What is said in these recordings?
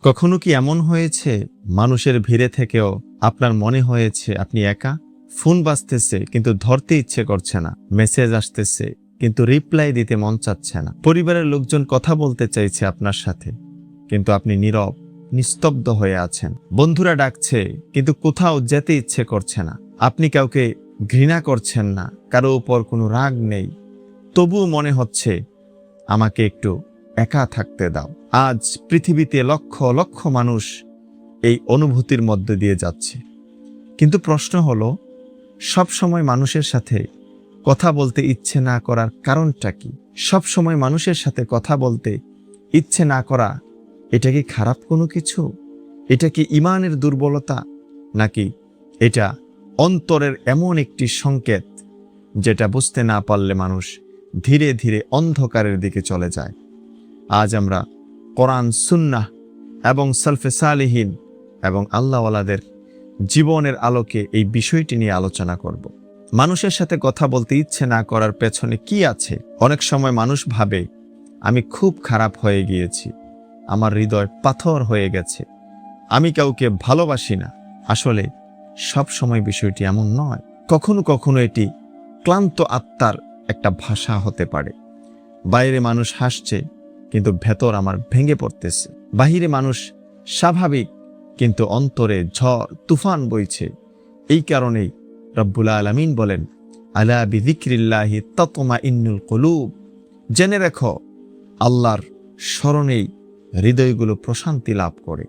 কখনো কি এমন হয়েছে মানুষের ভিড়ে থেকেও আপনার মনে হয়েছে আপনি একা? ফোন বাজতেছে কিন্তু ধরতে ইচ্ছে করছে না, মেসেজ আসতেছে কিন্তু রিপ্লাই দিতে মন চাচ্ছে না, পরিবারের লোকজন কথা বলতে চাইছে আপনার সাথে কিন্তু আপনি নীরব, নিস্তব্ধ হয়ে আছেন। বন্ধুরা ডাকছে কিন্তু কোথাও যেতে ইচ্ছে করছে না। আপনি কাউকে ঘৃণা করছেন না, কারো উপর কোনো রাগ নেই, তবুও মনে হচ্ছে আমাকে একটু একা থাকতে দাও। আজ পৃথিবীতে লক্ষ লক্ষ মানুষ এই অনুভূতির মধ্যে দিয়ে যাচ্ছে, কিন্তু প্রশ্ন হলো, সব সময় মানুষের সাথে কথা বলতে ইচ্ছে না করার কারণটা কি? সব সময় মানুষের সাথে কথা বলতে ইচ্ছে না করা, এটা কি খারাপ কোনো কিছু? এটা কি ঈমানের দুর্বলতা, নাকি এটা অন্তরের এমন একটি সংকেত যেটা বুঝতে না পারলে মানুষ ধীরে ধীরে অন্ধকারের দিকে চলে যায়? আজ আমরা কোরআন, সুন্নাহ এবং সালফে সালিহিন এবং আল্লাহওয়ালাদের জীবনের আলোকে এই বিষয়টি নিয়ে আলোচনা করব। মানুষের সাথে কথা বলতে ইচ্ছে না করার পেছনে কি আছে? অনেক সময় মানুষ ভাবে, আমি খুব খারাপ হয়ে গিয়েছি, আমার হৃদয় পাথর হয়ে গেছে, আমি কাউকে ভালোবাসি না। আসলে সব সময় বিষয়টি এমন নয়। কখনো কখনো এটি ক্লান্ত আত্মার একটা ভাষা হতে পারে। বাইরে মানুষ হাসছে কিন্তু ভেতর আমার ভেঙে পড়তেছে। বাহিরে মানুষ স্বাভাবিক কিন্তু অন্তরে ঝড় তুফান বইছে। এই কারণেই রব্বুল আলামিন বলেন, আলা বিযিকরিল্লাহি তাতমাইন্নুল কুলুব, জেনে রেখো আল্লাহর স্মরণেই হৃদয়গুলো প্রশান্তি লাভ করে।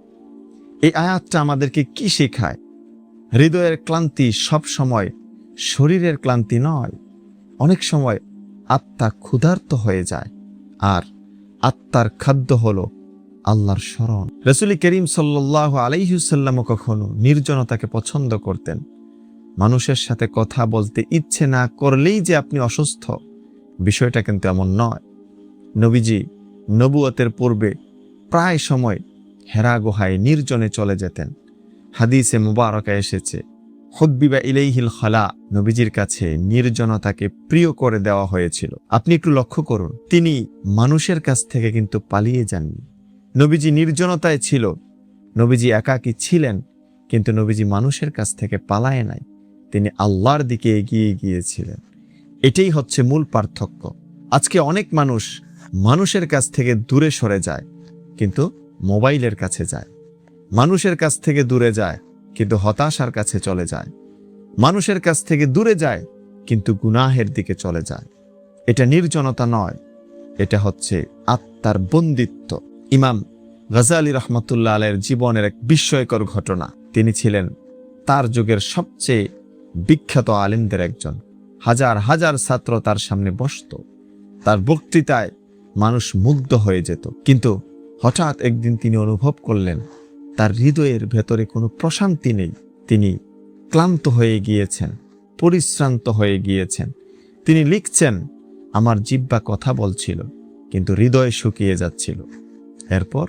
এই আয়াতটা আমাদেরকে কি শেখায়? হৃদয়ের ক্লান্তি সব সময় শরীরের ক্লান্তি নয়। অনেক সময় আত্মা ক্ষুধার্ত হয়ে যায়, আর আত্মার খাদ্য হলো আল্লাহর স্মরণ। রাসূল করিম সাল্লাল্লাহু আলাইহি ওয়াসাল্লাম কখনো নির্জনতাকে পছন্দ করতেন। মানুষের সাথে কথা বলতে ইচ্ছে না করলেই যে আপনি অসুস্থ, বিষয়টা কিন্তু এমন নয়। নবীজি নবুয়তের পূর্বে প্রায় সময় হেরা গুহায় নির্জনে চলে যেতেন। হাদিসে মুবারকা এসেছে, হুব্বিবা ইলাইহিল খালা, নবীজির কাছে নির্জনতাকে প্রিয় করে দেওয়া হয়েছিল। আপনি একটু লক্ষ্য করুন, তিনি মানুষের কাছ থেকে কিন্তু পালিয়ে যাননি। নবীজি নির্জনতায় ছিল, নবীজি একাকী ছিলেন, কিন্তু নবীজি মানুষের কাছ থেকে পালায় নাই, তিনি আল্লাহর দিকে এগিয়ে গিয়েছিলেন। এটাই হচ্ছে মূল পার্থক্য। আজকে অনেক মানুষ মানুষের কাছ থেকে দূরে সরে যায় কিন্তু মোবাইলের কাছে যায়, মানুষের কাছ থেকে দূরে যায় কিন্তু হতাশার কাছে চলে যায়, মানুষের কাছ থেকে দূরে যায় কিন্তু গুনাহের দিকে চলে যায়। এটা নির্জনতা নয়, এটা হচ্ছে আত্মার বন্দিত্ব। ইমাম গাজালি রহমতুল্লাহ আলাইহির জীবনের এক বিস্ময়কর ঘটনা। তিনি ছিলেন তার যুগের সবচেয়ে বিখ্যাত আলেমদের একজন। হাজার হাজার ছাত্র তার সামনে বসত, তার বক্তৃতায় মানুষ মুগ্ধ হয়ে যেত। কিন্তু হঠাৎ একদিন তিনি অনুভব করলেন তার হৃদয়ের ভেতরে কোনো প্রশান্তি নেই। তিনি ক্লান্ত হয়ে গিয়েছেন, পরিশ্রান্ত হয়ে গিয়েছেন। তিনি লিখছেন, আমার জিহ্বা কথা বলছিল কিন্তু হৃদয় শুকিয়ে যাচ্ছিল। এরপর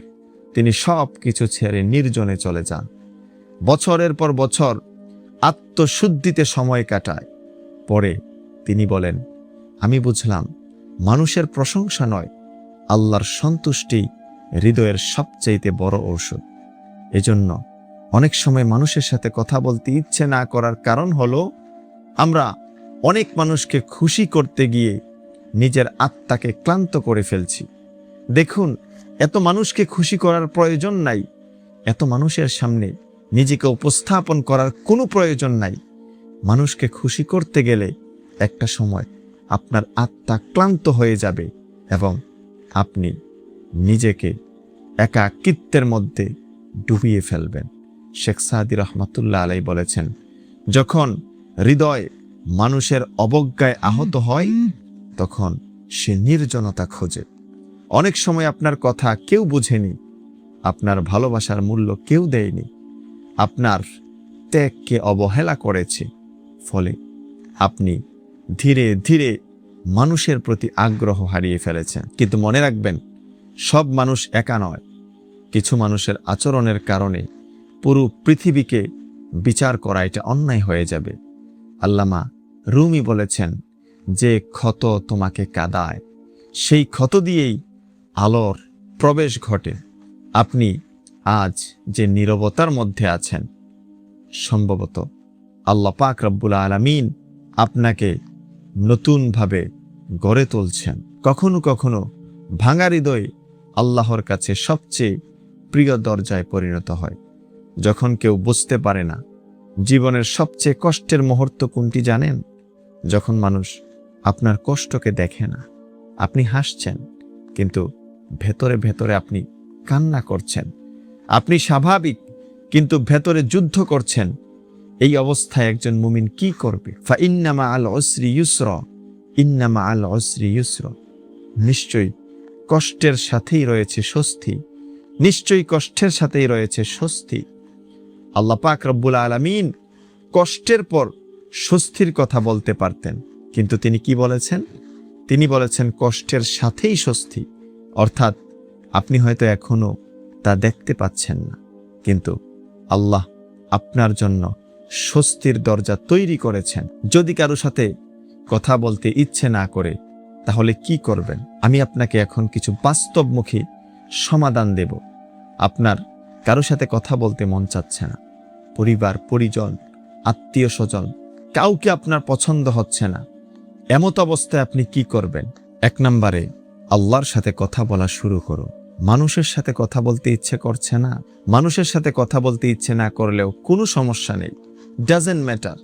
তিনি সব কিছু ছেড়ে নির্জনে চলে যান। বছরের পর বছর আত্মশুদ্ধিতে সময় কাটায়। পরে তিনি বলেন, আমি বুঝলাম মানুষের প্রশংসা নয়, আল্লাহর সন্তুষ্টি হৃদয়ের সবচাইতে বড় ঔষধ। এজন্য অনেক সময় মানুষের সাথে কথা বলতে ইচ্ছে না করার কারণ হলো, আমরা অনেক মানুষকে খুশি করতে গিয়ে নিজের আত্মাকে ক্লান্ত করে ফেলছি। দেখুন, এত মানুষকে খুশি করার প্রয়োজন নাই, এত মানুষের সামনে নিজেকে উপস্থাপন করার কোনো প্রয়োজন নাই। মানুষকে খুশি করতে গেলে একটা সময় আপনার আত্মা ক্লান্ত হয়ে যাবে এবং আপনি নিজেকে একাকিত্বের মধ্যে ডুবিয়ে ফেলবেন। শেখ সাদি রহমতুল্লাহ আলাইহি বলেছেন, যখন হৃদয় মানুষের অবজ্ঞায় আহত হয় তখন সে নির্জনতা খোঁজে। অনেক সময় আপনার কথা কেউ বুঝেনি, আপনার ভালোবাসার মূল্য কেউ দেয়নি, আপনার ত্যাগকে অবহেলা করেছে, ফলে আপনি ধীরে ধীরে মানুষের প্রতি আগ্রহ হারিয়ে ফেলেছেন। কিন্তু মনে রাখবেন, সব মানুষ একা নয়। কিছু মানুষের আচরণের কারণে পুরো পৃথিবীকে বিচার করা এটা অন্যায় হয়ে যাবে। আল্লামা রুমি বলেছেন, যে ক্ষত তোমাকে কাঁদায় সেই ক্ষত দিয়েই আলোর প্রবেশ ঘটে। আপনি আজ যে নীরবতার মধ্যে আছেন, সম্ভবত আল্লাহ পাক রব্বুল আলামিন আপনাকে নতুনভাবে গড়ে তুলছেন। কখনো কখনো ভাঙা হৃদয় আল্লাহর কাছে সবচেয়ে প্রিয় দরজায় পরিণত হয়। যখন কেউ বুঝতে পারে না জীবনের সবচেয়ে কষ্টের মুহূর্ত কোনটি জানেন? যখন মানুষ আপনার কষ্টকে দেখে না। আপনি হাসছেন, কিন্তু ভেতরে ভেতরে আপনি কান্না করছেন। আপনি স্বাভাবিক, কিন্তু ভেতরে যুদ্ধ করছেন। এই অবস্থায় একজন মুমিন কি করবে? ফাইন্না মাআল উসরি ইউসরা, ইন্না মাআল উসরি ইউসরা। নিশ্চয়ই কষ্টের সাথেই রয়েছে স্বস্তি, নিশ্চয়ই কষ্টের সাথেই রয়েছে স্বস্তি। আল্লাহ পাক রব্বুল আলামিন কষ্টের পর স্বস্তির কথা বলতে পারতেন, কিন্তু তিনি কি বলেছেন? তিনি বলেছেন কষ্টের সাথেই স্বস্তি। অর্থাৎ আপনি হয়তো এখনো তা দেখতে পাচ্ছেন না, কিন্তু আল্লাহ আপনার জন্য স্বস্তির দরজা তৈরি করেছেন। যদি কারো সাথে কথা বলতে ইচ্ছে না করে, তাহলে কি করবেন? আমি আপনাকে এখন কিছু বাস্তবমুখী সমাধান দেব। আপনার কারো সাথে কথা বলতে মন চাচ্ছে না, পরিবার পরিজন আত্মীয় স্বজন কাউকে আপনার পছন্দ হচ্ছে না, এমত অবস্থায় আপনি কি করবেন? 1 নম্বরে আল্লাহর সাথে কথা বলা শুরু করুন। মানুষের সাথে কথা বলতে ইচ্ছে করছে না, মানুষের সাথে কথা বলতে ইচ্ছে না করলেও কোনো সমস্যা নেই, ডাজেন্ট ম্যাটার।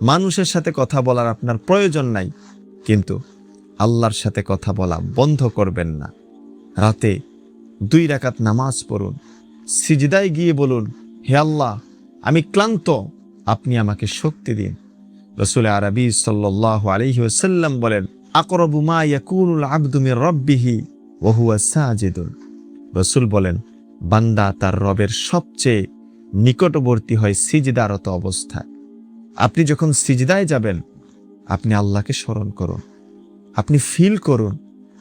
মানুষের সাথে কথা বলার আপনার প্রয়োজন নাই, কিন্তু আল্লাহর সাথে কথা বলা বন্ধ করবেন না। রাতে 2 রাকাত নামাজ পড়ুন, সিজদায় গিয়ে বলুন, হে আল্লাহ, আমি ক্লান্ত, আপনি আমাকে শক্তি দিন। রাসূল আরবি সাল্লাল্লাহু আলাইহি ওয়াসাল্লাম বলেন, আকরাবু মা ইয়াকুনুল আবদু মির রাব্বিহি ওয়া হুয়া সাজিদুন। রাসূল বলেন, বান্দা তার রবের সবচেয়ে নিকটবর্তী হয় সিজদারত অবস্থায়। আপনি যখন সিজদায় যাবেন, আপনি আল্লাহকে স্মরণ করুন, আপনি ফিল করুন,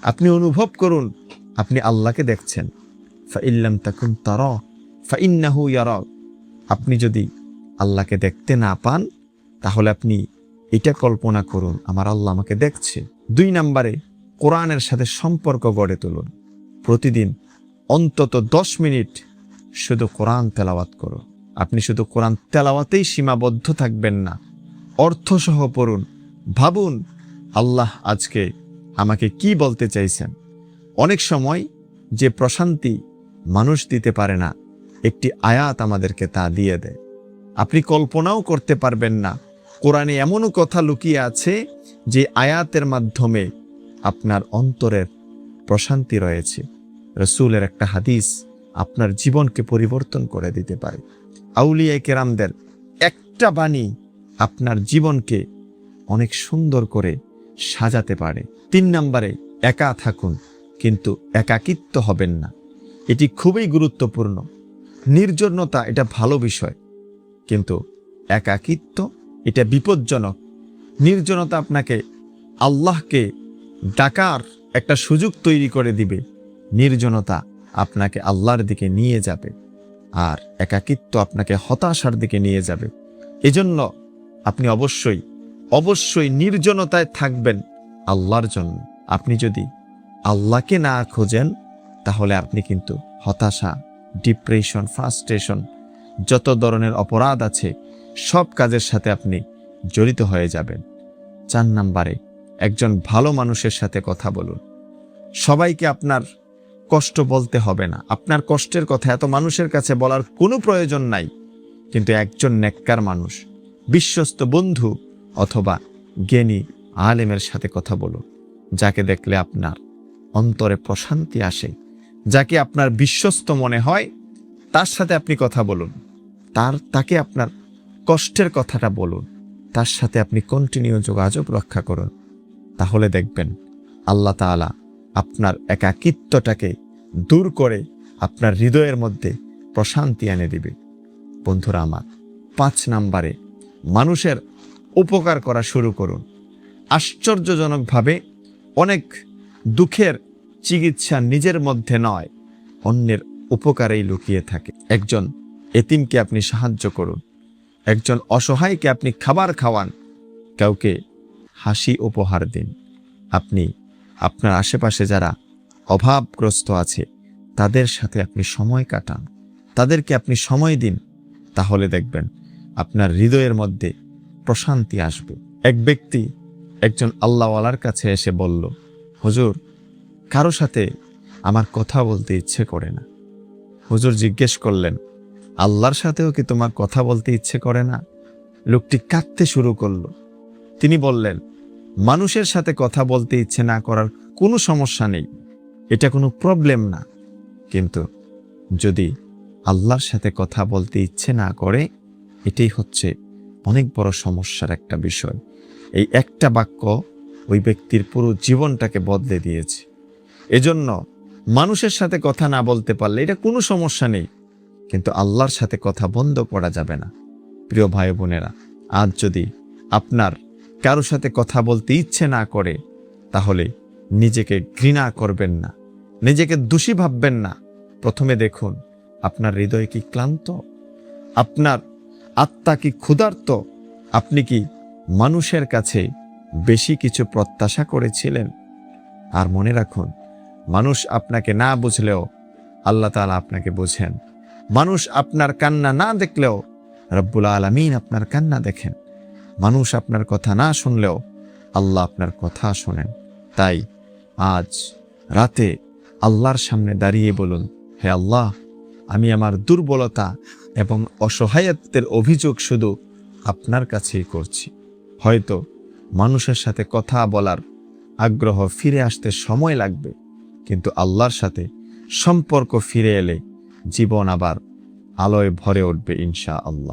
আপনি অনুভব করুন আপনি আল্লাহকে দেখছেন। ফাইল্লাম তাকুন তারা ফাইন্নাহু ইয়ারা। আপনি যদি আল্লাহকে দেখতে না পান, তাহলে আপনি এটা কল্পনা করুন, আমার আল্লাহ আমাকে দেখছে। 2 নম্বরে কোরআনের সাথে সম্পর্ক গড়ে তুলুন। প্রতিদিন অন্তত 10 মিনিট শুধু কোরআন তেলাওয়াত করুন। আপনি শুধু কোরআন তেলাওয়াতেই সীমাবদ্ধ থাকবেন না, অর্থসহ পড়ুন। ভাবুন, আল্লাহ আজকে আমাকে কি বলতে চাইছেন। অনেক সময় যে প্রশান্তি মানুষ দিতে পারে না, একটি আয়াত আমাদেরকে তা দিয়ে দেয়। আপনি কল্পনাও করতে পারবেন না, কোরআনে এমনও কথা লুকিয়ে আছে যে আয়াতের মাধ্যমে আপনার অন্তরের প্রশান্তি রয়েছে। রাসূলের একটা হাদিস আপনার জীবনকে পরিবর্তন করে দিতে পারে। আউলিয়া কেরামদের একটা বাণী আপনার জীবনকে অনেক সুন্দর করে সাজাতে পারে। 3 নম্বরে একা থাকুন, কিন্তু একাকিত্ব হবেন না। এটি খুবই গুরুত্বপূর্ণ। নির্জনতা এটা ভালো বিষয়, কিন্তু একাকিত্ব এটা বিপজ্জনক। নির্জনতা আপনাকে আল্লাহকে ডাকার একটা সুযোগ তৈরি করে দিবে, নির্জনতা আপনাকে আল্লাহর দিকে নিয়ে যাবে, আর একাকিত্ব আপনাকে হতাশার দিকে নিয়ে যাবে। এজন্য আপনি অবশ্যই অবশ্যই নির্জনতায় থাকবেন আল্লাহর জন্য। আপনি যদি আল্লাহকে না খোঁজেন, তাহলে আপনি কিন্তু হতাশা, ডিপ্রেশন, ফ্রাস্ট্রেশন, যত ধরনের অপরাধ আছে সব কাজের সাথে আপনি জড়িত হয়ে যাবেন। 4 নম্বরে একজন ভালো মানুষের সাথে কথা বলুন। সবাইকে আপনার কষ্ট বলতে হবে না, আপনার কষ্টের কথা এত মানুষের কাছে বলার কোনো প্রয়োজন নাই, কিন্তু একজন নেককার মানুষ, বিশ্বস্ত বন্ধু অথবা জ্ঞানী আলেমের সাথে কথা বলুন, যাকে দেখলে আপনার অন্তরে প্রশান্তি আসে, যাকে আপনার বিশ্বস্ত মনে হয়, তার সাথে আপনি কথা বলুন। তাকে আপনার কষ্টের কথাটা বলুন, তার সাথে আপনি কন্টিনিউ যোগাযোগ রক্ষা করুন। তাহলে দেখবেন আল্লাহ তাআলা আপনার একাকিত্বটাকে দূর করে আপনার হৃদয়ের মধ্যে প্রশান্তি এনে দিবে। বন্ধুরা আমার, 5 নম্বরে মানুষের উপকার করা শুরু করুন। আশ্চর্যজনকভাবে অনেক দুঃখের চিকিৎসা নিজের মধ্যে নয়, অন্যের উপকারেই লুকিয়ে থাকে। একজন এতিমকে আপনি সাহায্য করুন, একজন অসহায়কে আপনি খাবার খাওয়ান, কাউকে হাসি উপহার দিন। আপনি আপনার আশেপাশে যারা অভাবগ্রস্ত আছে তাদের সাথে আপনি সময় কাটান। তাদেরকে আপনি সময় দিন, তাহলে দেখবেন আপনার হৃদয়ের মধ্যে প্রশান্তি আসবে। এক ব্যক্তি একজন আল্লাহওয়ালার কাছে এসে বলল, হুজুর, কারো সাথে আমার কথা বলতে ইচ্ছে করে না। হুজুর জিজ্ঞেস করলেন, আল্লাহর সাথেও কি তোমার কথা বলতে ইচ্ছে করে না? লোকটি কাঁদতে শুরু করলো। তিনি বললেন, মানুষের সাথে কথা বলতে ইচ্ছে না করার কোনো সমস্যা নেই, এটা কোনো প্রবলেম না, কিন্তু যদি আল্লাহর সাথে কথা বলতে ইচ্ছে না করে, এটাই হচ্ছে অনেক বড় সমস্যার একটা বিষয়। এই একটা বাক্য ওই ব্যক্তির পুরো জীবনটাকে বদলে দিয়েছে। এজন্য মানুষের সাথে কথা না বলতে পারলে এটা কোনো সমস্যা নেই, কিন্তু আল্লাহর সাথে কথা বন্ধ করা যাবে না। প্রিয় ভাই বোনেরা, আজ যদি আপনার কারো সাথে কথা বলতে ইচ্ছে না করে, তাহলে নিজেকে ঘৃণা করবেন না, নিজেকে দোষী ভাববেন না। প্রথমে দেখুন আপনার হৃদয় কি ক্লান্ত, আপনার আত্মা কি ক্ষুধার্ত, আপনি কি মানুষের কাছে বেশি কিছু প্রত্যাশা করেছিলেন? আর মনে রাখুন, মানুষ আপনাকে না বুঝলেও আল্লাহ তাআলা আপনাকে বোঝেন। মানুষ আপনার কান্না না দেখলেও রব্বুল আলামিন আপনার কান্না দেখেন। মানুষ আপনার কথা না শুনলেও আল্লাহ আপনার কথা শোনেন। তাই আজ রাতে আল্লাহর সামনে দাঁড়িয়ে বলুন, হে আল্লাহ, আমি আমার দুর্বলতা এবং অসহায়ত্বের অভিযোগ শুধু আপনার কাছেই করছি। হয়তো মানুষের সাথে কথা বলার আগ্রহ ফিরে আসতে সময় লাগবে, কিন্তু আল্লাহর সাথে সম্পর্ক ফিরে এলে জীবন আবার আলোয় ভরে উঠবে ইনশাআল্লাহ।